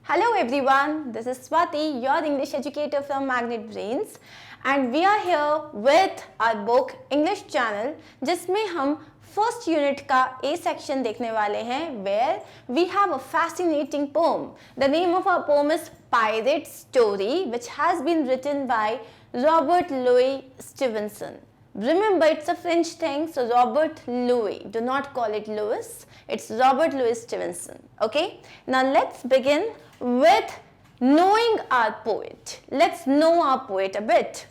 Hello everyone, this is Swati, your English educator from Magnet Brains, and we are here with our book English channel जिसमें हम first unit का A section देखने वाले हैं where we have a fascinating poem. The name of our poem is Pirate Story, which has been written by Robert Louis Stevenson. Remember, it's a French thing, so Robert Louis. Do not call it Louis. It's Robert Louis Stevenson. Okay? Now let's begin with knowing our poet. Let's know our poet a bit.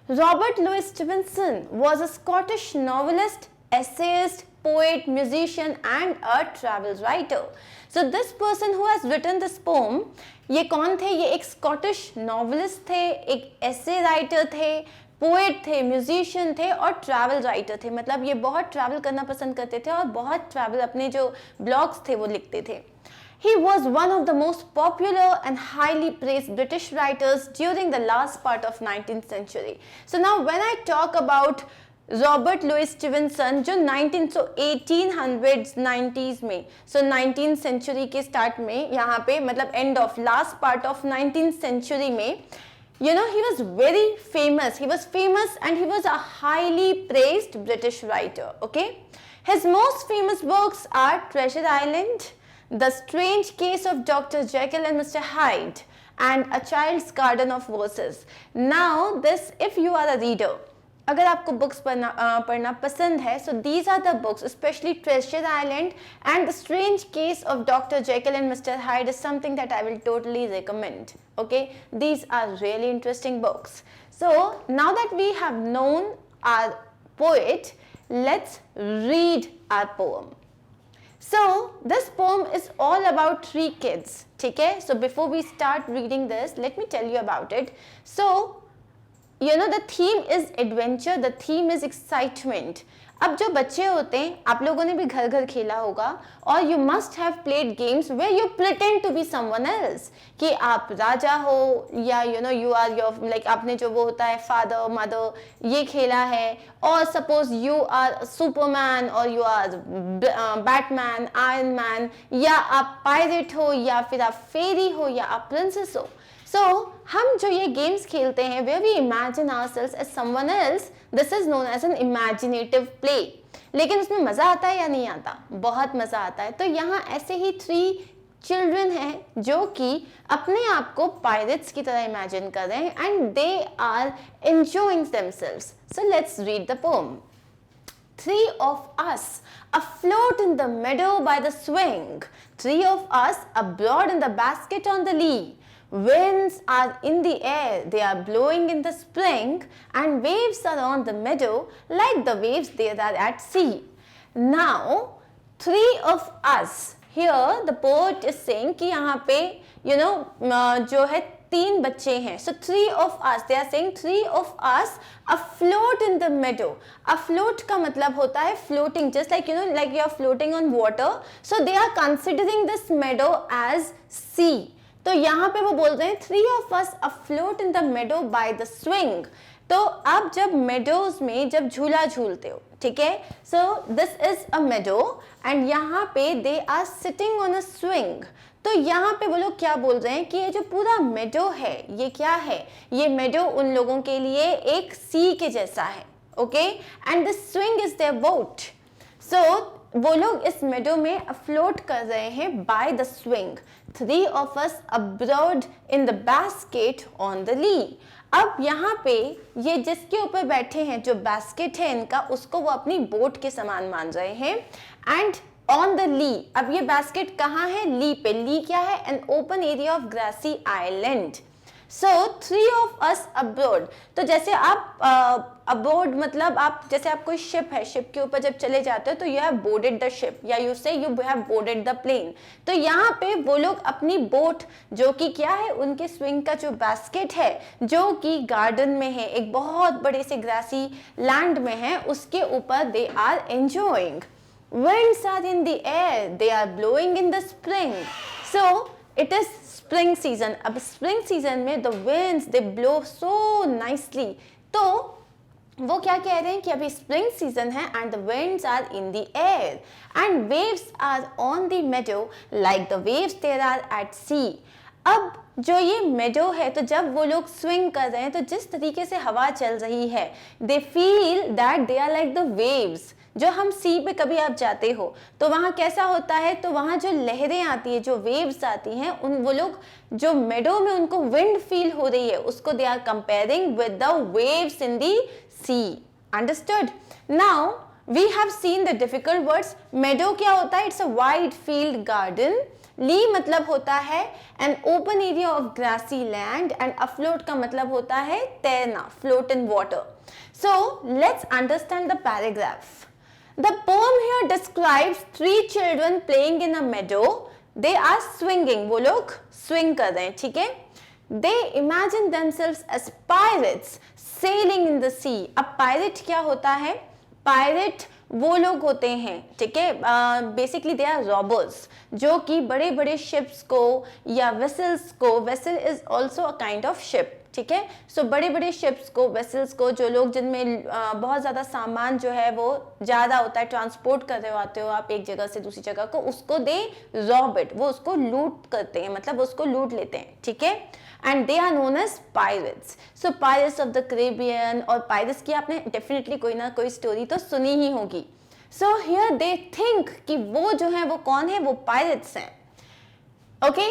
Robert Louis Stevenson was a Scottish novelist, essayist, poet, musician and a travel writer. So this person who has written this poem, ये कौन थे? ये एक Scottish novelist थे, एक एसे writer थे, poet थे, musician थे और ट्रैवल राइटर थे. मतलब ये बहुत ट्रैवल करना पसंद करते थे और बहुत ट्रैवल अपने जो ब्लॉग्स थे वो लिखते थे. He was one of the most popular and highly praised British writers during the last part of 19th century. So now when I talk about Robert Louis Stevenson जो 1800s 90s में 19th century के start में यहाँ पे मतलब end of last part of 19th century में he was very famous. He was famous and he was a highly praised British writer. Okay, his most famous works are Treasure Island, The Strange Case of Dr. Jekyll and Mr. Hyde, and A Child's Garden of Verses. Now this, if you are a reader, अगर आपको books पढ़ना पसंद है, so these are the books, especially Treasure Island and The Strange Case of Dr. Jekyll and Mr. Hyde is something that I will totally recommend. Okay, these are really interesting books. So now that we have known our poet, let's read our poem. So this poem is all about three kids. Okay, so before we start reading this, let me tell you about it. So the theme is adventure, the theme is excitement. अब जो बच्चे होते हैं, आप लोगों ने भी घर घर खेला होगा और you must have played games where you pretend to be someone else. कि आप राजा हो या you are your like आपने जो वो होता है father, mother ये खेला है और suppose you are Superman or you are Batman, Iron Man या आप pirate हो या फिर आप fairy हो या आप princess हो. So, हम जो ये गेम्स खेलते हैं where we imagine ourselves as someone else, this is known as an imaginative play. लेकिन उसमें मज़ा आता है या नहीं आता? बहुत मज़ा आता है. तो यहाँ ऐसे ही 3 चिल्ड्रन हैं जो कि अपने आप को पायरेट्स की तरह इमेजिन कर रहे हैं and they are enjoying themselves. So let's read the poem. 3 of us afloat in the meadow by the swing, 3 of us abroad in the basket on the lee. Winds are in the air, they are blowing in the spring, and waves are on the meadow like the waves there are at sea. Now, 3 of us. Here the poet is saying कि यहाँ पे जो है 3 बच्चे हैं. So 3 of us, they are saying 3 of us afloat in the meadow. Afloat का मतलब होता है floating, just like like you are floating on water. So they are considering this meadow as sea. तो यहाँ पे वो बोल रहे हैं 3 of us afloat in the meadow by the swing. तो आप जब meadows में जब झूला झूलते हो, ठीक है, so this is a meadow and यहाँ पे they are sitting on a swing. तो यहाँ पे वो लोग क्या बोल रहे हैं कि ये जो पूरा meadow है ये क्या है? ये meadow उन लोगों के लिए एक sea के जैसा है, okay, and the swing is their boat. So वो लोग इस मेडो में अफ्लोट कर रहे हैं by the swing. 3 of us abroad in the basket on the lee. अब यहाँ पे ये जिसके ऊपर बैठे हैं जो बास्केट है इनका, उसको वो अपनी बोट के समान मान रहे हैं. एंड ऑन द ली, अब ये बास्केट कहाँ है? ली पे. ली क्या है? An open area of grassy island. So 3 of us abroad. तो जैसे आप अबोर्ड मतलब आप जैसे आप कोई शिप है, शिप के ऊपर जब चले जाते हो तो you have boarded the ship या you say you have boarded the plane. तो यहाँ पे वो लोग अपनी बोट जो कि क्या है, उनके स्विंग का जो बास्केट है जो कि गार्डन में है, एक बहुत बड़े से ग्रासी लैंड में है, उसके ऊपर they are enjoying. Winds are in the air, they are blowing in the spring. So it is spring season. अब स्प्रिंग सीजन में the winds they blow so nicely. तो वो क्या कह रहे हैं कि अभी स्प्रिंग सीजन है and the winds are in the air and waves are on the meadow like the waves there are at sea. अब जो ये मेडो है, तो जब वो लोग स्विंग कर रहे हैं तो जिस तरीके से हवा चल रही है, they feel that they are like the waves. जो हम सी पे कभी आप जाते हो तो वहाँ कैसा होता है, तो वहाँ जो लहरें आती है, जो वेव्स आती हैं, उन वो लोग जो मेडो में उनको विंड फील हो रही है, उसको they are comparing with the waves in the sea. Understood? Now we have seen the difficult words. Meadow क्या होता है? It's a wide field garden. Lea मतलब होता है an open area of grassy land, and afloat का मतलब होता है तैरना, float in water. So let's understand the paragraph. The poem here describes three children playing in a meadow. They are swinging. वो लोग swing कर रहे हैं, ठीक है? They imagine themselves as pirates sailing in the sea. अब pirate क्या होता है? Pirate वो लोग होते हैं, ठीक है? बेसिकली दे आर रॉबर्स, जो कि बड़े बड़े शिप्स को या वेसल्स को, vessel is also a kind of ship, ठीक है? सो बड़े बड़े शिप्स को, वेसल्स को, जो लोग जिनमें बहुत ज़्यादा सामान जो है वो ज़्यादा होता है, ट्रांसपोर्ट कर रहे होते हो आप एक जगह से दूसरी जगह को, उसको दे रॉब इट, वो उसको लूट करते हैं, मतलब उसको लूट लेते हैं, ठीक है? And they are known as pirates. So pirates of the Caribbean, और पायरेट्स की आपने डेफिनेटली कोई ना कोई स्टोरी तो सुनी ही होगी। सो हियर दे थिंक कि वो जो है वो कौन है, वो पायरेट्स हैं, okay?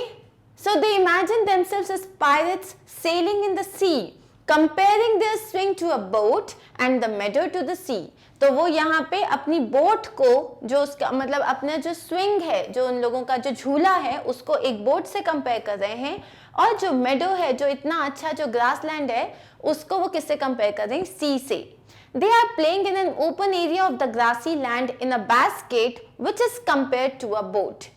So they imagine themselves as pirates sailing in the sea, comparing their swing to a boat and the meadow to the sea. तो वो यहाँ पे अपनी बोट को, जो उसका मतलब अपना जो स्विंग है, जो उन लोगों का जो झूला है, उसको एक बोट से कंपेयर कर रहे हैं, और जो मेडो है, जो इतना अच्छा जो ग्रासलैंड है, उसको वो किससे कंपेयर कर रहे हैं? सी से। They are playing in an open area of the grassy land in a basket which is compared to a boat.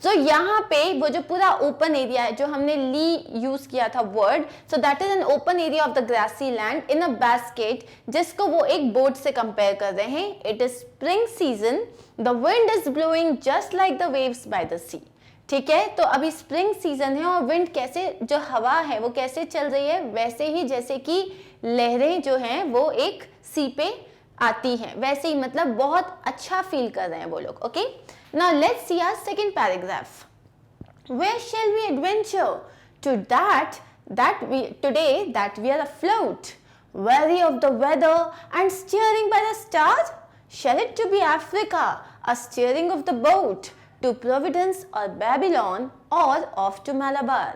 So यहाँ पे वो जो पूरा ओपन एरिया है, जो हमने ली यूज किया था word, so that is an open area of the grassy land in a basket, जिसको वो एक बोट से कंपेयर कर रहे हैं। It is spring season, the wind is blowing just like the waves by the sea, ठीक है? तो अभी स्प्रिंग सीजन है और विंड कैसे, जो हवा है वो कैसे चल रही है, वैसे ही जैसे कि लहरें जो हैं वो एक सी पे आती हैं, वैसे ही, मतलब बहुत अच्छा फील कर रहे हैं वो लोग, okay? Now let's see our second paragraph. Where shall we adventure? To today that we are afloat, weary of the weather and steering by the stars? Shall it to be Africa, a steering of the boat to Providence or Babylon or off to Malabar?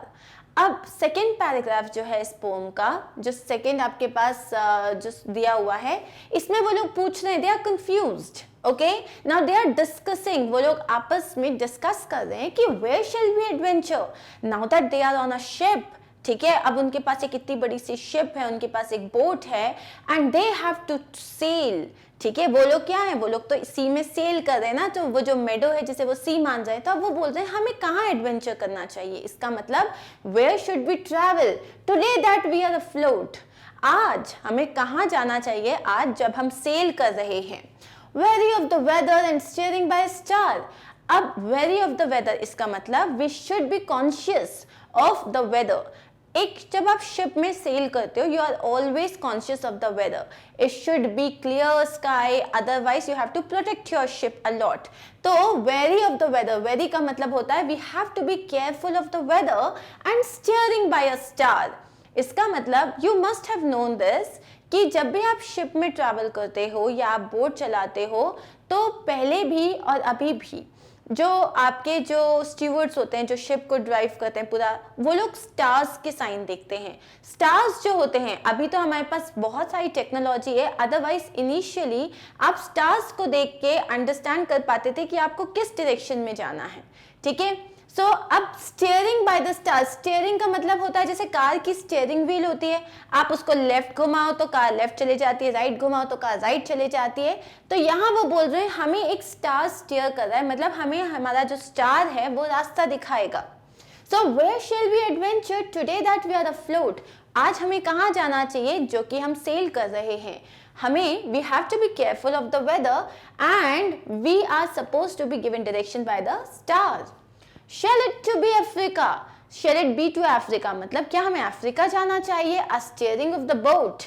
अब second paragraph जो है इस pome का, जो second आपके पास जो दिया हुआ है, इसमें वो लोग पूछ रहे हैं, they are confused, okay? Now they are discussing, वो लोग आपस में डिस्कस कर रहे हैं कि where shall we adventure now that they are on a ship, ठीक है? अब उनके पास एक इतनी बड़ी सी शिप है, उनके पास एक बोट है, and they have to sail, ठीक है? वो लोग क्या है, वो लोग तो सी में सेल कर रहे हैं ना, तो वो जो मेडो है जिसे वो सी मान रहे हैं, तो वो बोल रहे हैं हमें कहाँ एडवेंचर करना चाहिए। इसका मतलब where should we travel today that we are afloat, आज हमें कहाँ जाना चाहिए, आज जब हम सेल कर रहे हैं। Wary of the weather and steering by star. अब वेरी ऑफ द वेदर, इसका मतलब we should be conscious of the weather. एक जब आप शिप में सेल करते हो, you are always conscious of the weather, it should be clear sky, otherwise you have to protect your ship a lot. तो wary of the weather, wary का मतलब होता है we have to be careful of the weather and steering by a star. इसका मतलब you must have known this कि जब भी आप शिप में ट्रैवल करते हो या आप बोट चलाते हो, तो पहले भी और अभी भी जो आपके जो स्टीवर्ड्स होते हैं, जो शिप को ड्राइव करते हैं पूरा, वो लोग स्टार्स के साइन देखते हैं। स्टार्स जो होते हैं, अभी तो हमारे पास बहुत सारी टेक्नोलॉजी है, अदरवाइज इनिशियली आप स्टार्स को देख के अंडरस्टैंड कर पाते थे कि आपको किस डायरेक्शन में जाना है, ठीक है? सो अब steering bye the stars, steering का मतलब होता है जैसे कार की स्टीयरिंग व्हील होती है, आप उसको लेफ्ट घुमाओ तो कार लेफ्ट चले जाती है, राइट घुमाओ तो कार राइट चले जाती है। तो यहाँ वो बोल रहे हैं हमें एक स्टार स्टीयर कर रहा है, मतलब हमें हमारा जो स्टार है वो रास्ता दिखाएगा। So where shall we adventure today that we are afloat, आज हमें कहाँ जाना चाहिए जो कि हम सेल कर रहे हैं। हमें we have to be careful of the weather and we are suppose to be given direction by the stars. Shall it to be Africa? Shall it be to Africa? मतलब क्या हमें अफ्रीका जाना चाहिए? A steering of the boat,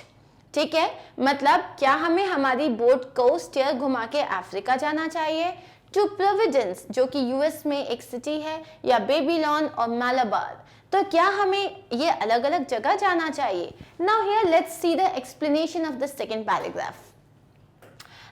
ठीक है? मतलब क्या हमें हमारी बोट को स्टीयर घुमा के अफ्रीका जाना चाहिए? To Providence, जो कि यूएस में एक सिटी है, या बेबीलोन और मालाबार। तो क्या हमें ये अलग अलग जगह जाना चाहिए? Now here let's see the explanation of the second paragraph.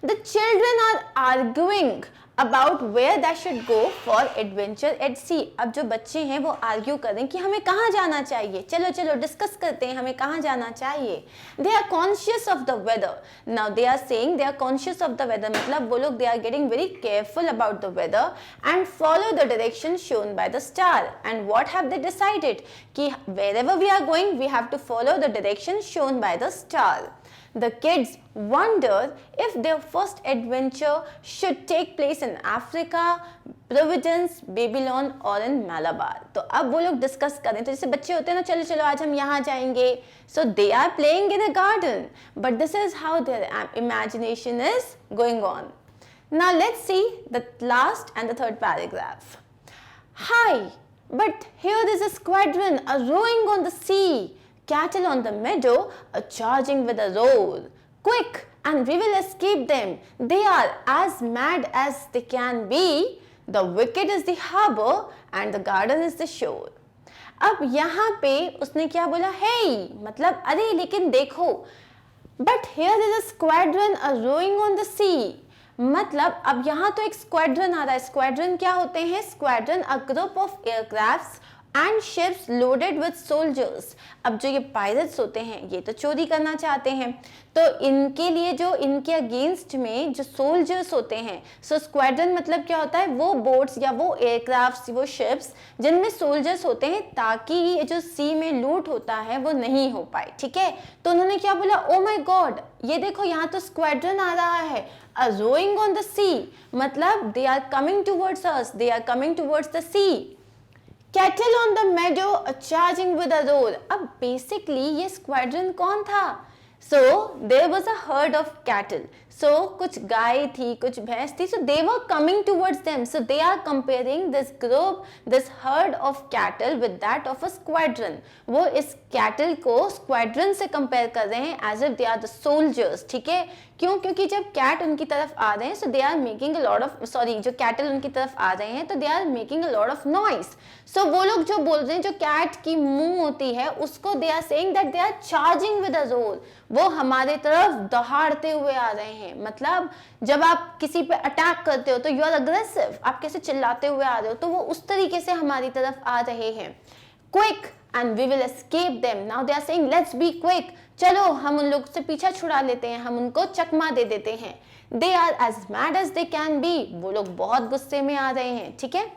The children are arguing about where they should go for adventure at sea. अब जो बच्चे हैं वो आर्ग्यू कर रहे हैं कि हमें कहाँ जाना चाहिए. चलो चलो डिस्कस करते हैं हमें कहाँ जाना चाहिए. They are conscious of the weather. Now they are saying they are conscious of the weather. मतलब वो लोग they are getting very careful about the weather and follow the direction shown by the star. And what have they decided? कि wherever we are going we have to follow the direction shown by the star. The kids wonder if their first adventure should take place in Africa, Providence, Babylon or in Malabar. तो अब वो लोग discuss कर रहे हैं. तो जैसे बच्चे होते हैं ना, चलो चलो आज हम यहाँ जाएंगे. So they are playing in a garden, but this is how their imagination is going on. Now let's see the last and the third paragraph. Hi, but here is a squadron rowing on the sea. Cattle on the meadow are charging with a roar. Quick, and we will escape them. They are as mad as they can be. The wicket is the harbor and the garden is the shore. अब यहाँ पे उसने क्या बोला? Hey, मतलब अरे लेकिन देखो. But here is a squadron rowing on the sea. मतलब अब यहाँ तो एक स्क्वाड्रन आ रहा है. स्क्वाड्रन क्या होते हैं? Squadron a group of aircraft and ships loaded with soldiers. अब जो ये पायरेट्स होते हैं ये तो चोरी करना चाहते हैं, तो इनके लिए जो इनके अगेंस्ट में जो सोल्जर्स होते हैं. सो स्क्वाड्रन मतलब क्या होता है? वो बोट्स या वो एयरक्राफ्ट, वो शिप्स जिनमें सोल्जर्स होते हैं ताकि ये जो सी में लूट होता है वो नहीं हो पाए. ठीक है, तो उन्होंने क्या बोला? ओ माय गॉड, ये देखो यहाँ तो स्क्वाड्रन आ रहा है. रोइंग ऑन द सी मतलब they are coming towards us, they are coming towards the sea. Cattle on the meadow charging with a roar. अब basically ये squadron कौन था? So there was a herd of cattle. So कुछ गाय थी, कुछ भैंस थी. So they were coming towards them. So they are comparing this group, this herd of cattle with that of a squadron. वो इस cattle को squadron से compare कर रहे हैं as if they are the soldiers. ठीक है, क्यों? क्योंकि जब cat उनकी तरफ आ रहे हैं, so they are making a lot of, sorry, जो cattle उनकी तरफ आ रहे हैं तो they are making a lot of noise. So वो लोग जो बोल रहे हैं, जो cat की मुंह होती है उसको they are saying that they are charging with a roar. वो हमारे तरफ दहाड़ते हुए आ रहे हैं. मतलब जब आप किसी पे अटैक करते हो तो यू आर अग्रेसिव, आप कैसे चिल्लाते हुए आ रहे हो, तो वो उस तरीके से हमारी तरफ आ रहे हैं. Quick and we will escape them. Now they are saying let's be quick. चलो हम उन लोग से पीछा छुड़ा लेते हैं, हम उनको चकमा दे देते हैं. They are as mad as they can be. वो लोग बहुत गुस्से में आ रहे हैं. ठीक है,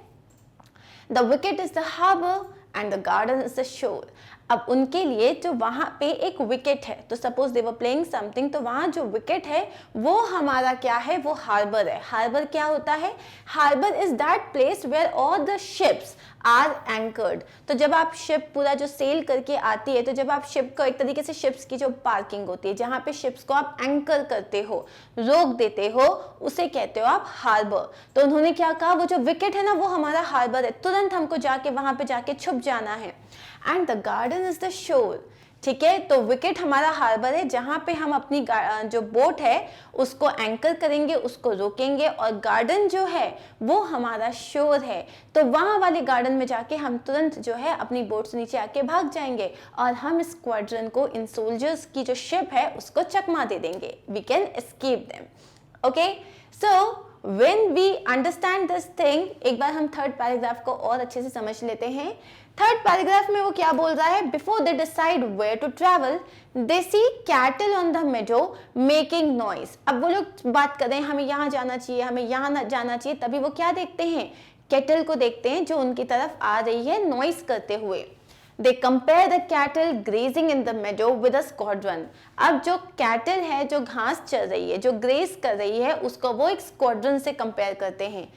the wicket is the harbour and the garden is the shore. अब उनके लिए जो वहाँ पे एक विकेट है, तो suppose they were playing something, तो वहाँ जो विकेट है वो हमारा क्या है? वो हार्बर है. हार्बर क्या होता है? Harbour is that place where all the ships are anchored. तो जब आप शिप पूरा जो सेल करके आती है, तो जब आप शिप को एक तरीके से शिप्स की जो पार्किंग होती है जहाँ पे शिप्स को आप एंकर करते हो, रोक देते हो, उसे कहते हो आप हार्बर. तो उन्होंने क्या कहा? वो जो विकेट है ना वो हमारा हार्बर है, तुरंत हमको जाके वहाँ पे जाके छुप जाना है. And the garden is the शोर. ठीक है, तो विकेट हमारा हार्बर है जहाँ पे हम अपनी जो बोट है उसको एंकर करेंगे, उसको रोकेंगे, और गार्डन जो है वो हमारा शोर है. तो वहाँ वाले गार्डन में जाके हम तुरंत जो है अपनी बोट से नीचे आके भाग जाएंगे और हम इस स्क्वाड्रन को, इन सोल्जर्स की जो शिप है उसको चकमा दे देंगे. We can escape them. Okay, so when we understand this thing, एक बार हम थर्ड पैराग्राफ को और अच्छे से समझ लेते हैं. थर्ड पैराग्राफ में वो क्या बोल रहा है? Before they decide where to travel they see cattle on the meadow making noise. अब वो लोग बात कर रहे हैं हमें यहाँ जाना चाहिए, हमें यहाँ जाना चाहिए, तभी वो क्या देखते हैं? कैटल को देखते हैं जो उनकी तरफ आ रही है नॉइज करते हुए. They compare the cattle grazing in the meadow with a squadron. अब जो कैटल है जो घास चल रही है, जो ग्रेस कर रही है, उसको वो एक स्क्वाड्रन से कंपेयर करते हैं.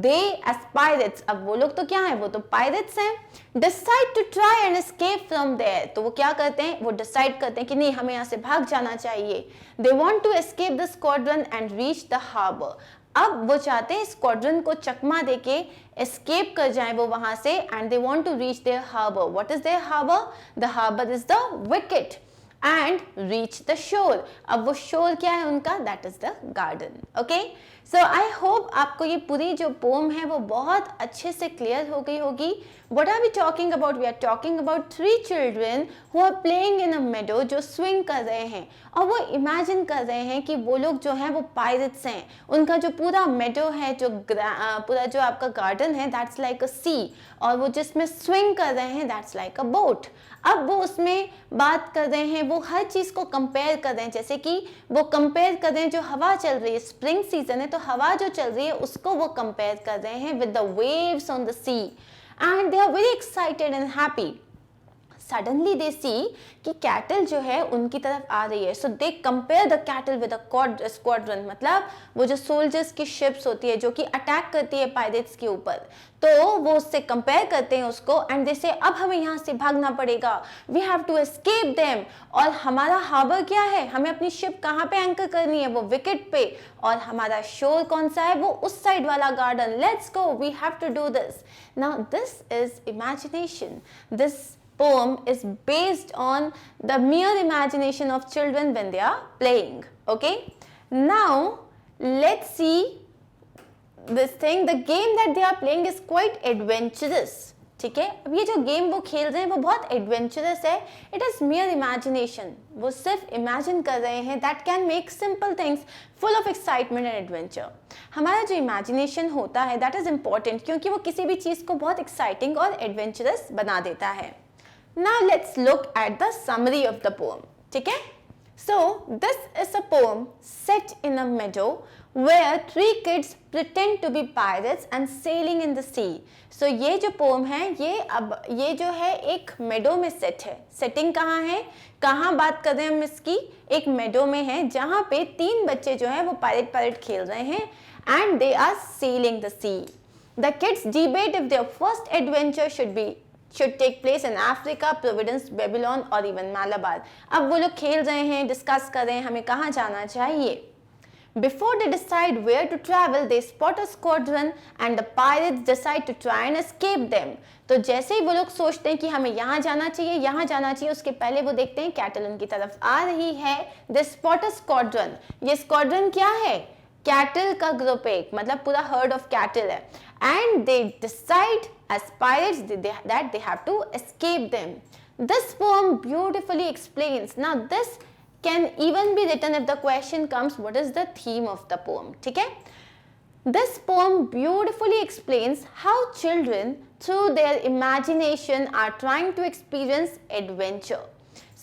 They as pirates, अब वो लोग तो क्या है? वो तो पायरेट्स हैं. Decide to try and escape from there. तो वो क्या करते हैं? वो डिसाइड करते हैं कि नहीं, हमें यहाँ से भाग जाना चाहिए. They want to escape the squadron and reach the harbor. अब वो चाहते हैं स्क्वाड्रन को चकमा देके एस्केप कर जाएं वो वहां से. And they want to reach their harbour. What is their harbour? The harbour is the wicket. And reach the shore. अब वो शोर क्या है उनका? That is the garden. Okay, so I hope आपको ये पूरी जो पोम है वो बहुत अच्छे से क्लियर हो गई होगी. What are we talking about? We are talking about 3 children who are playing in a meadow, जो swing कर रहे हैं और वो imagine कर रहे हैं कि वो लोग जो हैं वो pirates हैं. उनका जो पूरा meadow है, जो पूरा जो आपका garden है, that's like a sea, और वो जिसमें swing कर रहे हैं, that's like a boat. अब वो उसमें बात कर रहे हैं, वो हर चीज़ को कंपेयर कर रहे हैं, जैसे कि वो कंपेयर कर रहे हैं जो हवा चल रही है, स्प्रिंग सीजन है तो हवा जो चल रही है उसको वो कंपेयर कर रहे हैं with the waves on the sea, and they are very excited and happy. Suddenly they see कि कैटल जो है उनकी तरफ आ रही है. So they compare the cattle with a squadron. मतलब वो जो सोल्जर्स की शिप्स होती है जो कि अटैक करती है पायरेट्स के ऊपर, तो वो उससे कंपेयर करते हैं उसको एंड दे से अब हमें यहाँ से भागना पड़ेगा, we have to escape them. और हमारा हार्बर क्या है, हमें अपनी शिप कहाँ पे एंकर करनी है, वो विकेट पे, और हमारा शोर कौन सा है, वो उस साइड वाला garden. Let's go, we have to do this. Now this is imagination. This poem is based on the mere imagination of children when they are playing. Okay, now let's see this thing. The game that they are playing is quite adventurous. ठीक है, अब ये जो game वो खेल रहे हैं वो बहुत एडवेंचरस है. It is मियर imagination. वो सिर्फ इमेजिन कर रहे हैं that can make simple things full of excitement and adventure. हमारा जो इमेजिनेशन होता है दैट इज इम्पॉर्टेंट क्योंकि वो किसी भी चीज़ को बहुत एक्साइटिंग और एडवेंचरस बना देता है. Now let's look at the summary of the poem. ठीक है? So this is a poem set in a meadow where 3 kids pretend to be pirates and sailing in the sea. So ये जो poem है ये जो है एक meadow में set है. Setting कहाँ है? कहाँ बात कर रहे हैं हम इसकी? एक meadow में है जहाँ पे 3 बच्चे जो हैं वो pirate खेल रहे हैं and they are sailing the sea. The kids debate if their first adventure should take place in Africa, Providence, Babylon or even Malabar. अब वो लोग खेल रहे हैं, डिस्कस कर रहे हैं हमें कहाँ जाना चाहिए. Before they decide where to travel, they spot a squadron and the pirates decide to try and escape them. तो जैसे ही वो लोग सोचते हैं कि हमें यहाँ जाना चाहिए, उसके पहले वो देखते हैं कैटल उनकी तरफ आ रही है. They spot a squadron. ये स्क्वाड्रन क्या है? कैटल का ग्रुप एक, मतलब पूरा हर्ड ऑफ कैटल है. And they decide as pirates that they have to escape them. This poem beautifully explains. Now this can even be written if the question comes, what is the theme of the poem? ठीक है? This poem beautifully explains how children through their imagination are trying to experience adventure.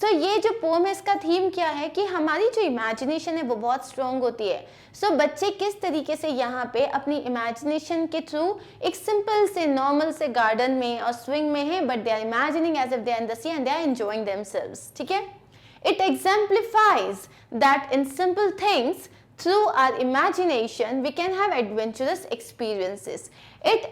So ये जो pome है इसका theme क्या है कि हमारी जो इमेजिनेशन है वो बहुत स्ट्रॉन्ग होती है. सो बच्चे किस तरीके से यहाँ पे अपनी इमेजिनेशन के थ्रू एक सिंपल से नॉर्मल से गार्डन में और स्विंग में है, but they are imagining as if they are in the sea and they are enjoying themselves. ठीक है, it exemplifies that in simple things through our imagination we can have adventurous experiences. It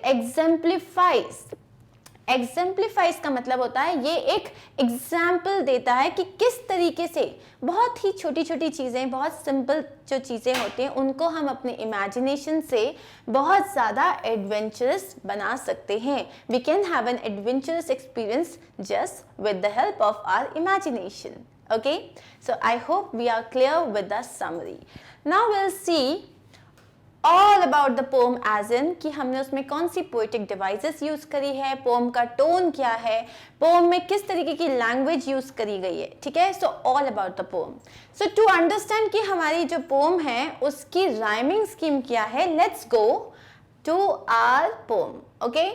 exemplifies का मतलब होता है ये एक example देता है कि किस तरीके से बहुत ही छोटी छोटी चीज़ें, बहुत सिंपल जो चीज़ें होती हैं उनको हम अपने इमेजिनेशन से बहुत ज़्यादा एडवेंचरस बना सकते हैं. We can have an adventurous experience just with the help of our imagination. Okay, so I hope we are clear with the summary. Now we'll see all about the poem as in कि हमने उसमें कौन सी poetic devices use करी है, poem का tone क्या है, poem में किस तरीके की language यूज़ करी गई है. ठीक है, so all about the poem. So to understand कि हमारी जो poem है उसकी rhyming scheme क्या है, let's go to our poem. Okay,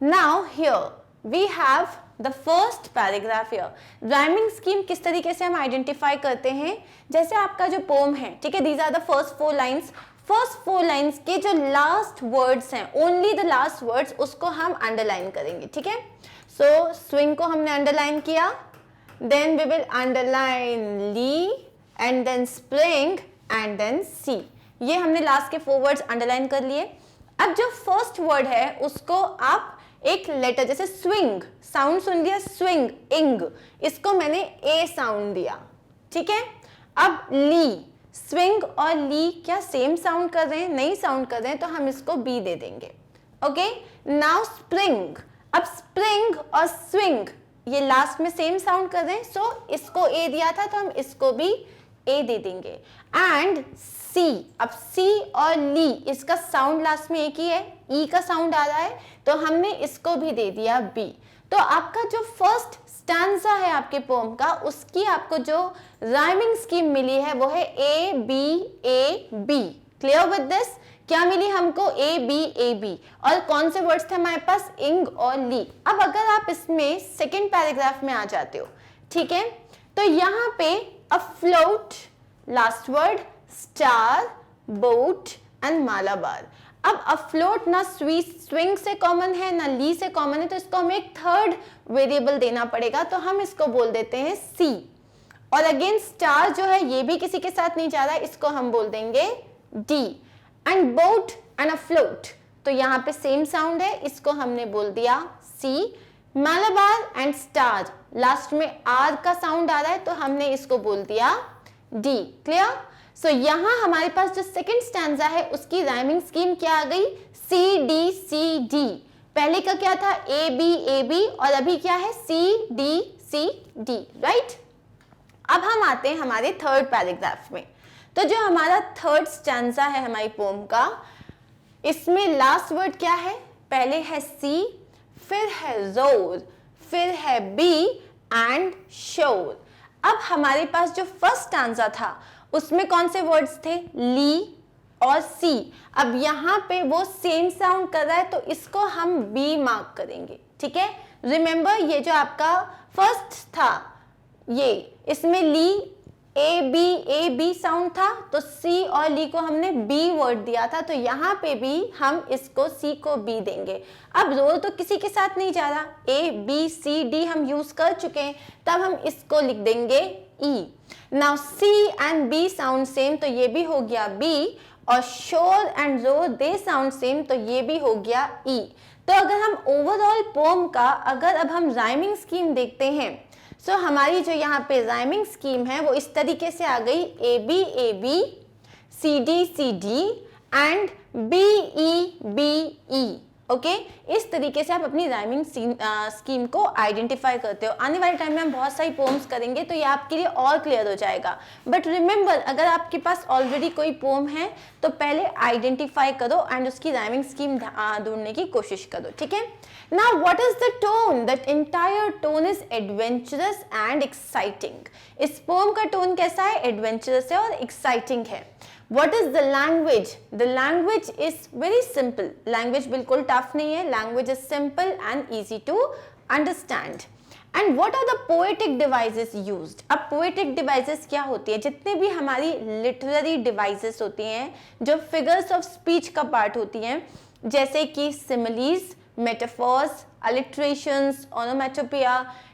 now here we have the first paragraph here. Rhyming scheme किस तरीके से हम आइडेंटिफाई करते हैं, जैसे आपका जो पोम है, ठीक है, these are the first 4 lines. First 4 lines के जो लास्ट वर्ड्स हैं, ओनली द लास्ट वर्ड्स, उसको हम अंडरलाइन करेंगे. ठीक है, सो स्विंग को हमने अंडरलाइन किया, then we will underline lea and then spring and then sea. ये हमने लास्ट के 4 वर्ड्स अंडरलाइन कर लिए. अब जो फर्स्ट वर्ड है उसको आप एक लेटर, जैसे स्विंग साउंड सुन लिया, स्विंग इंग, इसको मैंने ए साउंड दिया. ठीक है, अब ली, स्विंग और ली क्या सेम साउंड कर रहे हैं? नहीं साउंड कर रहे हैं, तो हम इसको बी दे देंगे. Okay, now spring. अब स्प्रिंग और स्विंग ये लास्ट में सेम साउंड कर रहे हैं, सो इसको ए दिया था तो हम इसको भी ए दे देंगे। एंड सी, अब सी और ली इसका साउंड लास्ट में एक ही है, ई का साउंड आ रहा है, तो हमने इसको भी दे दिया बी। तो आपका जो फर्स्ट स्टैंजा है आपके पोम का, उसकी आपको जो राइमिंग स्कीम मिली है वो है A B. Clear with this? क्या मिली हमको? A B. और कौन से वर्ड्स थे हमारे पास? इंग और ली। अब अगर आप इसमें सेकेंड पैराग्राफ में आ जाते हो, ठीक है, तो यहाँ पे afloat, last word, star, boat and Malabar. अब अफ्लोट ना स्विंग से कॉमन है ना ली से कॉमन है, तो इसको हमें एक थर्ड वेरिएबल देना पड़ेगा, तो हम इसको बोल देते हैं सी। और अगेन स्टार जो है ये भी किसी के साथ नहीं जा रहा है, इसको हम बोल देंगे D. And boat and afloat, तो यहाँ पे सेम साउंड है, इसको हमने बोल दिया सी। मालाबार एंड स्टार, लास्ट में आर का साउंड आ रहा है, तो हमने इसको बोल दिया डी। क्लियर? सो यहाँ हमारे पास जो सेकंड स्टैंजा है उसकी राइमिंग स्कीम क्या आ गई? C D. पहले का क्या था? ए बी, और अभी क्या है? C D, right? अब हम आते हैं हमारे थर्ड पैराग्राफ में। तो जो हमारा थर्ड स्टैंजा है हमारी पोम का, इसमें लास्ट वर्ड क्या है? पहले है सी, फिर है जोर, फिर है बी एंड शोर। अब हमारे पास जो फर्स्ट स्टैंजा था उसमें कौन से वर्ड्स थे? ली और सी। अब यहाँ पे वो सेम साउंड कर रहा है, तो इसको हम बी मार्क करेंगे, ठीक है? रिमेंबर, ये जो आपका फर्स्ट था, ये इसमें ली ए बी साउंड था, तो सी और ली को हमने बी वर्ड दिया था, तो यहाँ पे भी हम इसको सी को बी देंगे। अब रोल तो किसी के साथ नहीं जा रहा, ए बी सी डी हम यूज कर चुके हैं, तब हम इसको लिख देंगे E. Now C and B sound same, तो ये भी हो गया बी, और shore and roar they sound same, तो ये भी हो गया ई। तो अगर हम ओवरऑल पोम का अगर अब हम राइमिंग स्कीम देखते हैं, सो हमारी जो यहाँ पे राइमिंग स्कीम है वो इस तरीके से आ गई, A B, C D and B E. Okay, इस तरीके से आप अपनी राइमिंग स्कीम को आइडेंटिफाई करते हो। आने वाले टाइम में हम बहुत सारी पोम्स करेंगे, तो ये आपके लिए और क्लियर हो जाएगा। बट रिमेंबर, अगर आपके पास ऑलरेडी कोई पोम है तो पहले आइडेंटिफाई करो एंड उसकी राइमिंग स्कीम ढूंढने की कोशिश करो, ठीक है? Now, what is the tone? That entire tone is adventurous and exciting. इस पोम का टोन कैसा है? एडवेंचरस है और एक्साइटिंग है। What is the language? The language is very simple. Language बिल्कुल टफ नहीं है. Language is simple and easy to understand. And what are the poetic devices used? अब poetic devices क्या होती है? जितने भी हमारी literary devices होती हैं, जो figures of speech का part होती हैं, जैसे कि similes, मेटाफोर्स, अलिट्रेशंस, ओनोमेटोपिया,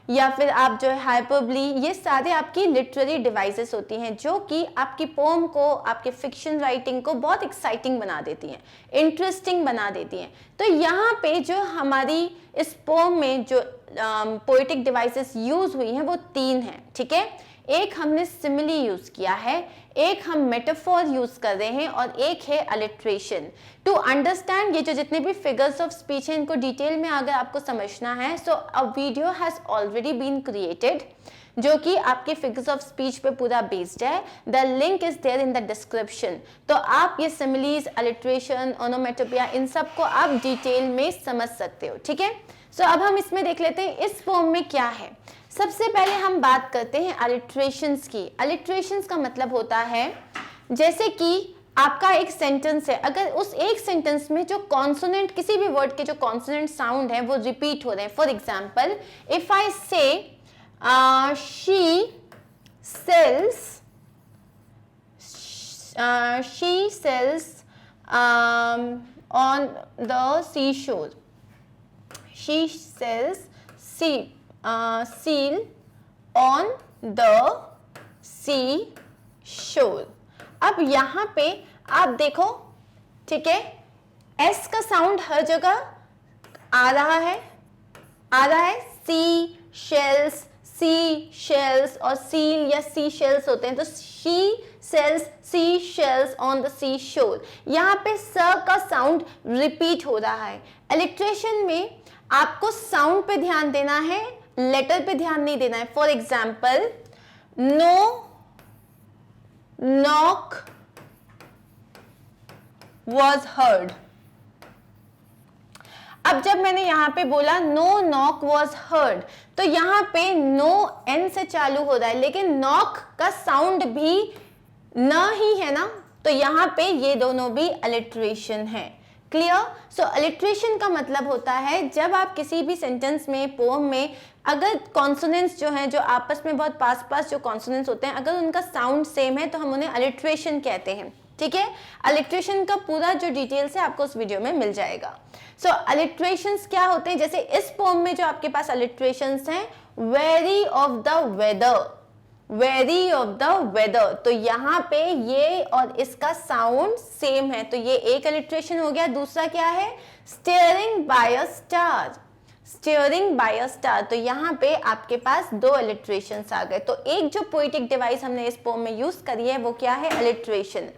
या फिर आप जो है हाइपरबली, ये सारे आपकी लिटरेरी डिवाइसेस होती हैं जो कि आपकी पोम को, आपके फिक्शन राइटिंग को बहुत एक्साइटिंग बना देती हैं, इंटरेस्टिंग बना देती हैं। तो यहाँ पे जो हमारी इस पोम में जो पोएटिक डिवाइसेस यूज हुई हैं वो तीन हैं, ठीक है? एक हमने सिमिली यूज किया है, एक हम मेटाफोर यूज कर रहे हैं, और एक है अलिट्रेशन। टू अंडरस्टैंड ये जो जितने भी फिगर्स ऑफ स्पीच हैं, इनको डिटेल में अगर आपको समझना है, so a video has already been created जो कि आपके फिगर्स ऑफ स्पीच पे पूरा बेस्ड है। The link is there in the description. तो आप ये सिमिलीज, अलिट्रेशन, ओनोमेटोपिया, इन सब को आप डिटेल में समझ सकते हो, ठीक है? सो अब हम इसमें देख लेते हैं इस पोम में क्या है। सबसे पहले हम बात करते हैं अलिट्रेशंस की। अलिट्रेशंस का मतलब होता है जैसे कि आपका एक सेंटेंस है, अगर उस एक सेंटेंस में जो कॉन्सोनेंट, किसी भी वर्ड के जो कॉन्सोनेंट साउंड है वो रिपीट हो रहे हैं। फॉर एग्जाम्पल, इफ आई से she sells on the seashore. She sells seal on the seashore. अब यहाँ पे आप देखो, ठीक है, एस का साउंड हर जगह आ रहा है, सी शेल्स, सी शेल्स और सील या सी शेल्स होते हैं, तो she sells sea shells on the sea shore. यहाँ पे स का साउंड रिपीट हो रहा है। अलिट्रेशन में आपको साउंड पे ध्यान देना है, लेटर पे ध्यान नहीं देना है। For example, no knock was heard. अब जब मैंने यहाँ पे बोला no knock was heard, तो यहाँ पे no n से चालू हो रहा है, लेकिन knock का साउंड भी न ही है ना, तो यहाँ पे ये दोनों भी अलिट्रेशन है. क्लियर? सो अलिट्रेशन का मतलब होता है जब आप किसी भी सेंटेंस में, पोम में, अगर कॉन्सोनेंट्स जो हैं, जो आपस में बहुत पास पास जो कॉन्सोनेंट्स होते हैं, अगर उनका साउंड सेम है तो हम उन्हें अलिट्रेशन कहते हैं. ठीक है? अलिट्रेशन का पूरा जो डिटेल्स है आपको उस वीडियो में मिल जाएगा. सो अलिट्रेशंस क्या होते हैं? जैसे इस पोम में जो आपके पास अलिट्रेशंस हैं, wary of the weather, wary of the weather, तो यहाँ पे ये और इसका साउंड सेम है, तो ये एक अलिट्रेशन हो गया. दूसरा क्या है? Steering by a star, steering by a star, तो यहाँ पे आपके पास दो अलिट्रेशंस आ गए. तो एक जो पोएटिक डिवाइस हमने इस पोम में यूज करी है वो क्या है? अलिट्रेशन.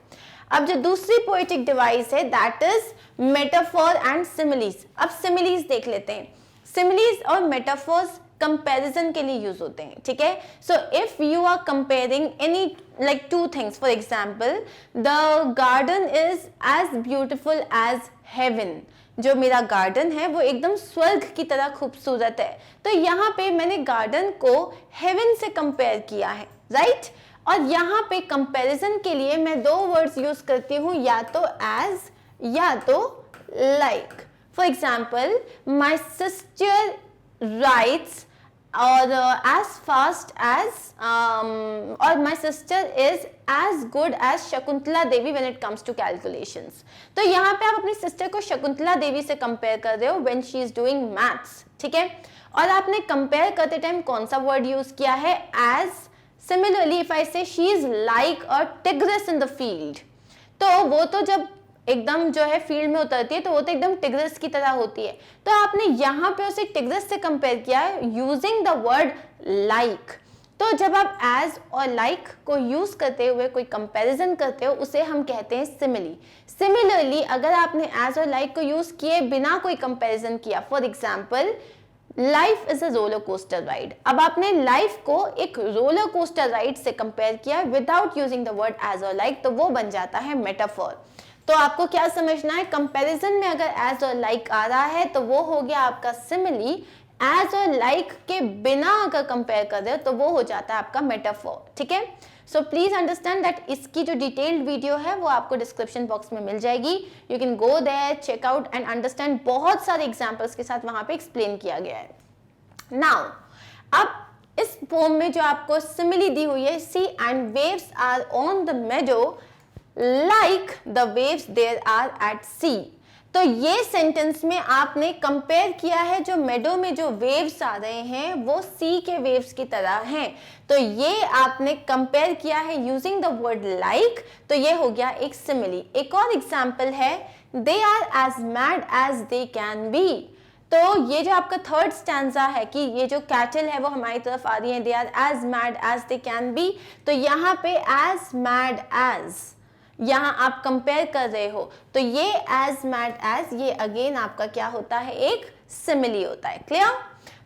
अब जो दूसरी पोएटिक डिवाइस है that is metaphor and similes. अब सिमिलीज देख लेते हैं. सिमिलीज और मेटाफोर्स कंपैरिजन के लिए यूज होते हैं. ठीक है? So if you are comparing any like two things, for example the garden is as beautiful as heaven, जो मेरा गार्डन है वो एकदम स्वर्ग की तरह खूबसूरत है, तो यहाँ पे मैंने गार्डन को हेवन से कंपेयर किया है, राइट? और यहाँ पे कंपैरिजन के लिए मैं दो वर्ड्स यूज करती हूँ, या तो एज या तो like. For example, my sister rights और as fast as or my sister is as good as Shakuntala Devi when it comes to calculations. तो यहाँ पे आप अपनी सिस्टर को शकुंतला देवी से कंपेयर कर रहे हो when she is doing maths. ठीक है? और आपने कंपेयर करते टाइम कौन सा वर्ड यूज किया है? as. Similarly if I say she is like a tigress in the field, तो वो तो जब एकदम जो है फील्ड में उतरती है तो वो तो एकदम टिग्रेस की तरह होती है, तो आपने यहाँ पे उसे टिग्रेस से कंपेयर किया है यूजिंग द वर्ड लाइक. तो जब आप एज और लाइक को यूज करते हुए कोई कंपैरिजन करते हो उसे हम कहते हैं सिमिली. सिमिलरली अगर आपने एज और लाइक को यूज किए बिना कोई कंपैरिजन किया, for example life is a roller coaster ride, अब आपने लाइफ को एक रोलर कोस्टर राइड से कंपेयर किया without using the word as और लाइक, तो वो बन जाता है मेटाफोर. तो आपको क्या समझना है? कंपैरिजन में अगर एज और लाइक आ रहा है तो वो हो गया आपका सिमिली. एज और लाइक के बिना अगर कंपेयर कर रहे हो तो वो हो जाता है आपका मेटाफोर. ठीक है? सो प्लीज अंडरस्टैंड दैट इसकी जो डिटेल्ड वीडियो है वो आपको डिस्क्रिप्शन बॉक्स में मिल जाएगी. You can go there, check out and understand. बहुत सारे एग्जाम्पल्स के साथ वहां पे एक्सप्लेन किया गया है. नाउ अब इस पोम में जो आपको सिमिली दी हुई है, sea and waves are on the meadow like the waves there are at sea. तो ये सेंटेंस में आपने कंपेयर किया है जो मेडो में जो वेव्स आ रहे हैं वो सी के वेव्स की तरह हैं, तो ये आपने कंपेयर किया है यूजिंग द वर्ड लाइक, तो ये हो गया एक सिमिली. एक और एग्जांपल है, they are as mad as they can be. तो ये जो आपका थर्ड स्टैंजा है कि ये जो कैटल है वो हमारी तरफ आ रही है, they are as mad as they can be, तो यहाँ पे एज मैड एज यहाँ आप कंपेयर कर रहे हो, तो ये एज मैड एज ये अगेन आपका क्या होता है? एक सिमिली होता है. क्लियर?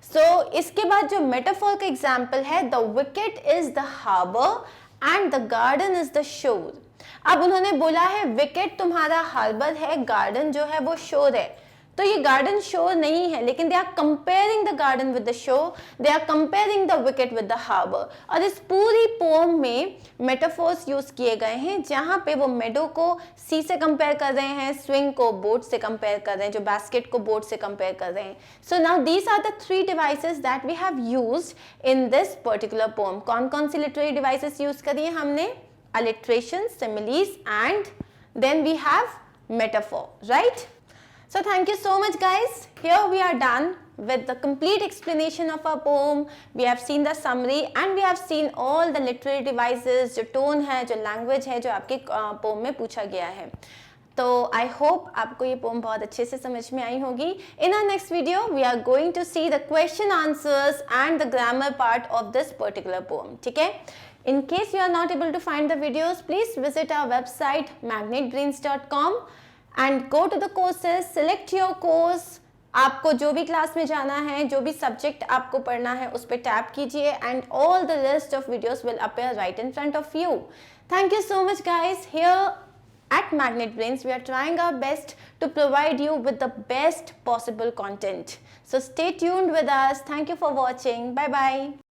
सो इसके बाद जो मेटाफोर का एग्जाम्पल है, the wicket is the harbour and the garden is the shore. अब उन्होंने बोला है विकेट तुम्हारा हार्बर है, गार्डन जो है वो शोर है, तो ये गार्डन शोर नहीं है, लेकिन they are comparing the garden with the shore, they are comparing the wicket with the harbour. और इस पूरी पोम में मेटाफोर्स यूज किए गए हैं जहां पे वो मेडो को सी से कंपेयर कर रहे हैं, स्विंग को बोट से कंपेयर कर रहे हैं, जो बास्केट को बोट से कंपेयर कर रहे हैं. So now these are the three devices that we have used in this particular poem. कौन कौन सी लिटरेरी डिवाइसेस यूज करी है हमने? Alliteration, similes and then we have metaphor, right? So thank you so much guys. Here we are done with the complete explanation of our poem. We have seen the summary and we have seen all the literary devices, जो tone है, जो language है, जो आपके poem में पूछा गया है. तो I hope आपको ये poem बहुत अच्छे से समझ में आई होगी. In our next video, we are going to see the question answers and the grammar part of this particular poem. ठीक है? In case you are not able to find the videos, please visit our website magnetbrains.com. and go to the courses, select your course, आपको जो भी class में जाना है, जो भी सब्जेक्ट आपको पढ़ना है, उस पर टैप कीजिए and all the list of videos will appear right in front of you. Thank you so much guys. Here at Magnet Brains, we are trying our best to provide you with the best possible content. So stay tuned with us. Thank you for watching. Bye bye.